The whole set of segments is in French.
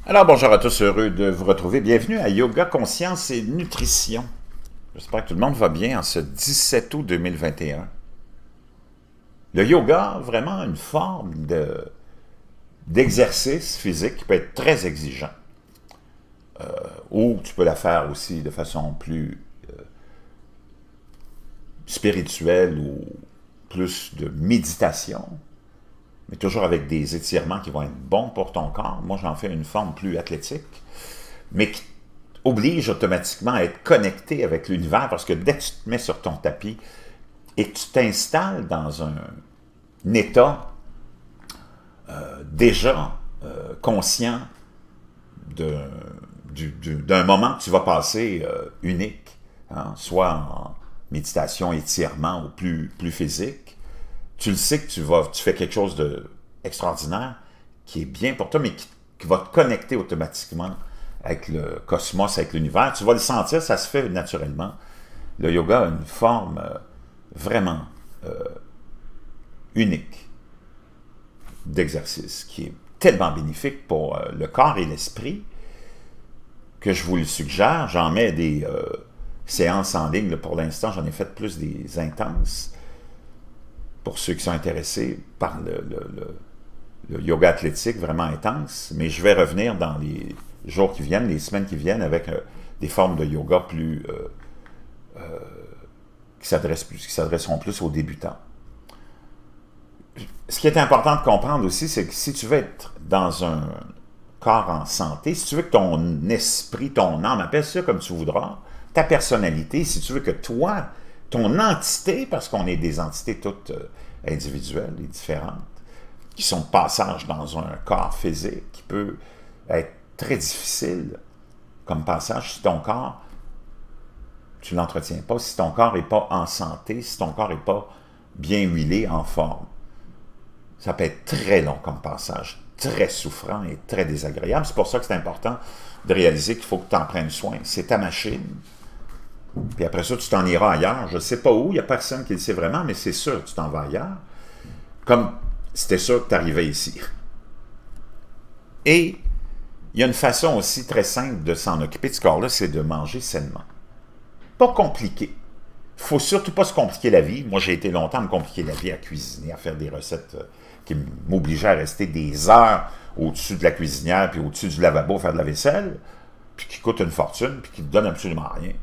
Alors, bonjour à tous, heureux de vous retrouver. Bienvenue à Yoga, Conscience et Nutrition. J'espère que tout le monde va bien en ce 17 août 2021. Le yoga, vraiment une forme d'exercice physique qui peut être très exigeant. Ou tu peux la faire aussi de façon plus spirituelle ou plus de méditation, mais toujours avec des étirements qui vont être bons pour ton corps. Moi, j'en fais une forme plus athlétique, mais qui oblige automatiquement à être connecté avec l'univers, parce que dès que tu te mets sur ton tapis et que tu t'installes dans un état déjà conscient d'un moment que tu vas passer unique, hein, soit en méditation, étirement ou plus physique, tu le sais que tu fais quelque chose d'extraordinaire qui est bien pour toi, mais qui va te connecter automatiquement avec le cosmos, avec l'univers. Tu vas le sentir, ça se fait naturellement. Le yoga a une forme vraiment unique d'exercice qui est tellement bénéfique pour le corps et l'esprit que je vous le suggère. J'en mets des séances en ligne. Là, pour l'instant, j'en ai fait plus des intenses pour ceux qui sont intéressés par le yoga athlétique vraiment intense. Mais je vais revenir dans les jours qui viennent, les semaines qui viennent, avec des formes de yoga plus qui s'adresseront plus aux débutants. Ce qui est important de comprendre aussi, c'est que si tu veux être dans un corps en santé, si tu veux que ton esprit, ton âme, appelle ça comme tu voudras, ta personnalité, si tu veux que toi, ton entité, parce qu'on est des entités toutes individuelles et différentes, qui sont de passage dans un corps physique, qui peut être très difficile comme passage si ton corps, tu ne l'entretiens pas, si ton corps n'est pas en santé, si ton corps n'est pas bien huilé, en forme. Ça peut être très long comme passage, très souffrant et très désagréable. C'est pour ça que c'est important de réaliser qu'il faut que tu en prennes soin. C'est ta machine. Puis après ça, tu t'en iras ailleurs. Je ne sais pas où, il n'y a personne qui le sait vraiment, mais c'est sûr que tu t'en vas ailleurs. Comme c'était sûr que tu arrivais ici. Et il y a une façon aussi très simple de s'en occuper de ce corps-là, c'est de manger sainement. Pas compliqué. Il ne faut surtout pas se compliquer la vie. Moi, j'ai été longtemps à me compliquer la vie à cuisiner, à faire des recettes qui m'obligeaient à rester des heures au-dessus de la cuisinière, puis au-dessus du lavabo, faire de la vaisselle, puis qui coûte une fortune, puis qui ne te donne absolument rien.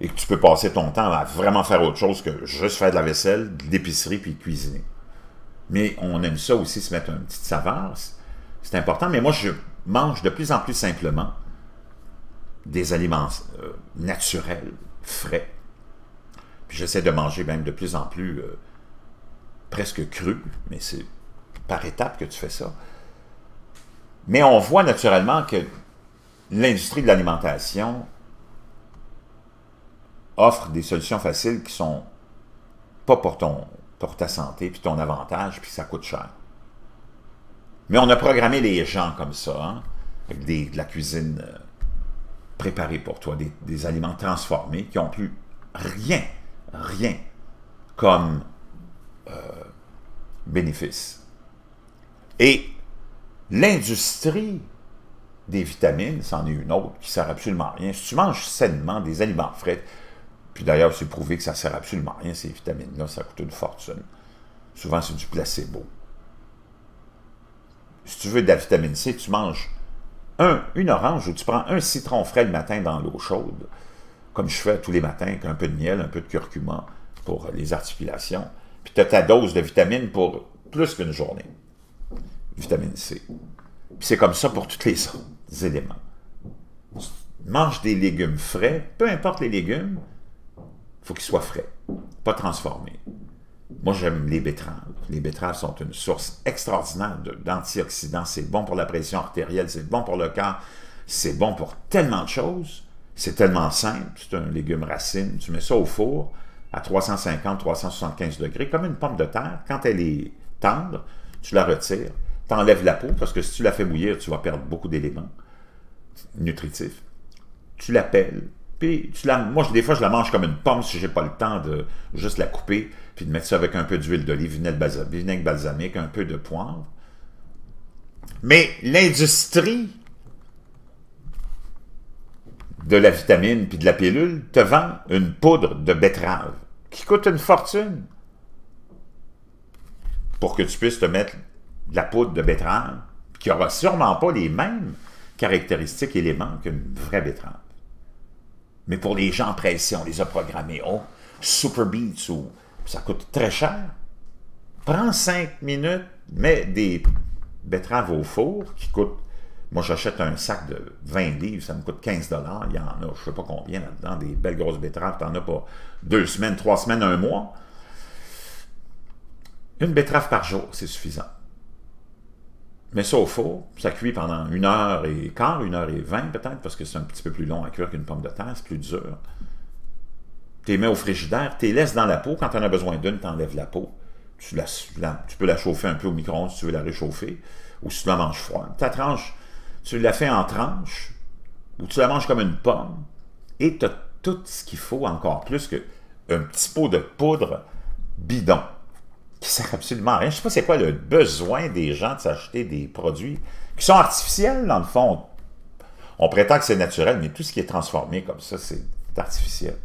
Et que tu peux passer ton temps à vraiment faire autre chose que juste faire de la vaisselle, de l'épicerie, puis cuisiner. Mais on aime ça aussi, se mettre une petite saveur. C'est important. Mais moi, je mange de plus en plus simplement des aliments naturels, frais. Puis j'essaie de manger même de plus en plus presque cru, mais c'est par étapes que tu fais ça. Mais on voit naturellement que l'industrie de l'alimentation offre des solutions faciles qui sont pas pour ta santé, puis ton avantage, puis ça coûte cher. Mais on a programmé les gens comme ça, hein, avec de la cuisine préparée pour toi, des aliments transformés qui n'ont plus rien comme bénéfice. Et l'industrie des vitamines, c'en est une autre qui ne sert absolument à rien. Si tu manges sainement des aliments frais, puis d'ailleurs, c'est prouvé que ça ne sert absolument à rien, ces vitamines-là, ça coûte une fortune. Souvent, c'est du placebo. Si tu veux de la vitamine C, tu manges une orange ou tu prends un citron frais le matin dans l'eau chaude, comme je fais tous les matins, avec un peu de miel, un peu de curcuma pour les articulations. Puis tu as ta dose de vitamine pour plus qu'une journée. Vitamine C. Puis c'est comme ça pour tous les autres éléments. Mange des légumes frais, peu importe les légumes, il faut qu'ils soient frais, pas transformés. Moi, j'aime les betteraves. Les betteraves sont une source extraordinaire d'antioxydants. C'est bon pour la pression artérielle, c'est bon pour le cœur, c'est bon pour tellement de choses. C'est tellement simple. C'est un légume racine. Tu mets ça au four à 350-375 degrés, comme une pomme de terre. Quand elle est tendre, tu la retires. Tu enlèves la peau, parce que si tu la fais bouillir, tu vas perdre beaucoup d'éléments nutritifs. Tu la pelles. Puis, moi, des fois, je la mange comme une pomme si je n'ai pas le temps de juste la couper, puis de mettre ça avec un peu d'huile d'olive, vinaigre balsamique, un peu de poivre. Mais l'industrie de la vitamine puis de la pilule te vend une poudre de betterave qui coûte une fortune pour que tu puisses te mettre de la poudre de betterave qui n'aura sûrement pas les mêmes caractéristiques éléments qu'une vraie betterave. Mais pour les gens pressés, on les a programmés. Oh, Super Beats, ou ça coûte très cher. Prends 5 minutes, mets des betteraves au four qui coûtent. Moi, j'achète un sac de 20 livres, ça me coûte 15 $. Il y en a, je ne sais pas combien là-dedans, des belles grosses betteraves. Tu n'en as pas 2 semaines, 3 semaines, 1 mois. Une betterave par jour, c'est suffisant. Mets ça au four, ça cuit pendant 1h15, 1h20 peut-être, parce que c'est un petit peu plus long à cuire qu'une pomme de terre, c'est plus dur. Tu les mets au frigidaire, tu les laisses dans la peau. Quand tu en as besoin d'une, tu enlèves la peau. Tu peux la chauffer un peu au micro-ondes si tu veux la réchauffer, ou si tu la manges froide. Ta tranche, tu la fais en tranches, ou tu la manges comme une pomme, et tu as tout ce qu'il faut, encore plus qu'un petit pot de poudre bidon, qui sert absolument à rien. Je ne sais pas c'est quoi le besoin des gens de s'acheter des produits qui sont artificiels, dans le fond. On prétend que c'est naturel, mais tout ce qui est transformé comme ça, c'est artificiel.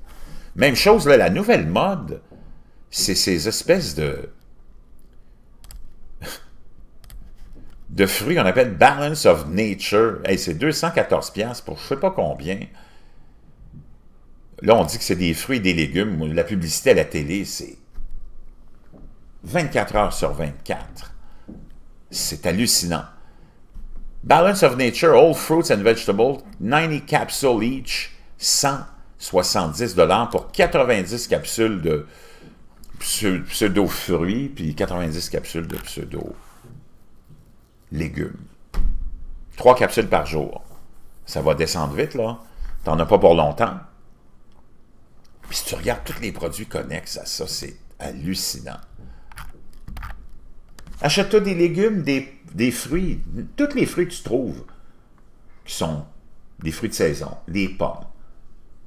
Même chose, là, la nouvelle mode, c'est ces espèces de fruits qu'on appelle Balance of Nature. Hey, c'est 214$ pour je ne sais pas combien. Là, on dit que c'est des fruits et des légumes. La publicité à la télé, c'est 24 heures sur 24. C'est hallucinant. Balance of Nature, All Fruits and Vegetables, 90 capsules each, 170$ pour 90 capsules de pseudo-fruits, puis 90 capsules de pseudo-légumes. 3 capsules par jour. Ça va descendre vite, là. T'en as pas pour longtemps. Puis si tu regardes tous les produits connexes à ça, c'est hallucinant. Achète-toi des légumes, des fruits, tous les fruits que tu trouves, qui sont des fruits de saison, les pommes,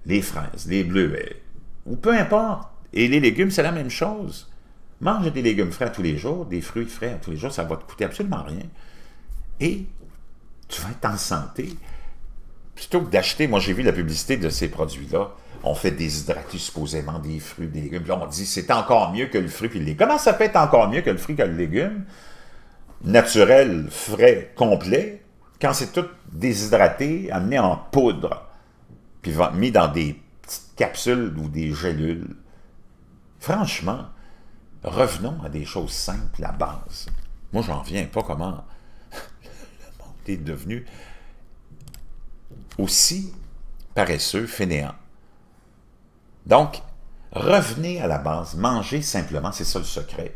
les fraises, les bleuets, ou peu importe. Et les légumes, c'est la même chose. Mange des légumes frais à tous les jours, des fruits frais à tous les jours, ça va te coûter absolument rien. Et tu vas être en santé. Plutôt que d'acheter, moi j'ai vu la publicité de ces produits-là, on fait déshydrater supposément des fruits, des légumes. Puis là, on dit c'est encore mieux que le fruit et le légume. Comment ça peut être encore mieux que le fruit que le légume? Naturel, frais, complet, quand c'est tout déshydraté, amené en poudre, puis mis dans des petites capsules ou des gélules. Franchement, revenons à des choses simples, la base. Moi, j'en reviens pas comment le monde est devenu aussi paresseux, fainéant. Donc, revenez à la base, mangez simplement, c'est ça le secret.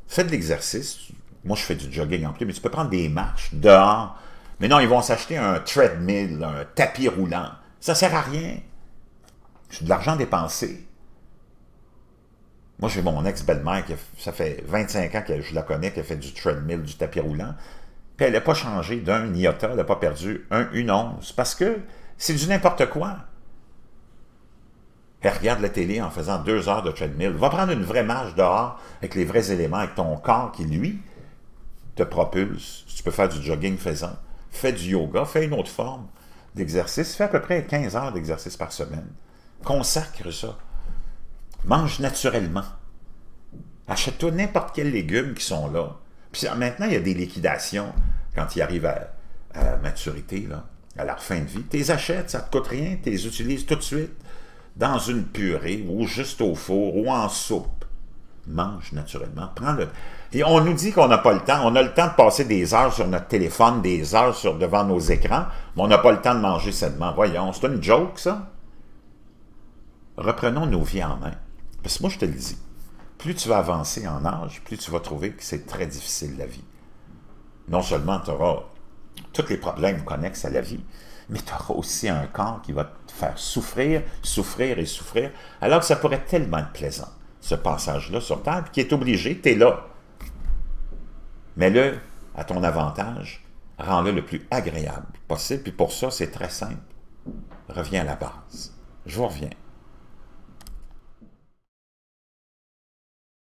Faites de l'exercice. Moi, je fais du jogging en plus, mais tu peux prendre des marches dehors. Mais non, ils vont s'acheter un treadmill, un tapis roulant. Ça ne sert à rien. C'est de l'argent dépensé. Moi, j'ai mon ex-belle-mère, ça fait 25 ans que je la connais, qui a fait du treadmill, du tapis roulant. Puis elle n'a pas changé d'un iota, elle n'a pas perdu une once. Parce que c'est du n'importe quoi. Elle regarde la télé en faisant 2 heures de treadmill. Va prendre une vraie marche dehors avec les vrais éléments, avec ton corps qui, lui, te propulse. Si tu peux faire du jogging, fais-en. Fais du yoga, fais une autre forme d'exercice. Fais à peu près 15 heures d'exercice par semaine. Consacre ça. Mange naturellement. Achète-toi n'importe quel légume qui sont là. Puis maintenant, il y a des liquidations quand ils arrivent à la maturité, là, à leur fin de vie. Tu les achètes, ça ne te coûte rien, tu les utilises tout de suite dans une purée ou juste au four ou en soupe. Mange naturellement. Prends-le. Et on nous dit qu'on n'a pas le temps. On a le temps de passer des heures sur notre téléphone, des heures devant nos écrans, mais on n'a pas le temps de manger sainement. Voyons, c'est une joke, ça? Reprenons nos vies en main. Parce que moi, je te le dis, plus tu vas avancer en âge, plus tu vas trouver que c'est très difficile, la vie. Non seulement tu auras tous les problèmes connexes à la vie, mais tu auras aussi un corps qui va te faire souffrir, souffrir et souffrir, alors que ça pourrait tellement être plaisant, ce passage-là sur Terre, puis qui est obligé, tu es là. Mets-le à ton avantage, rends-le le plus agréable possible, puis pour ça, c'est très simple. Reviens à la base. Je vous reviens.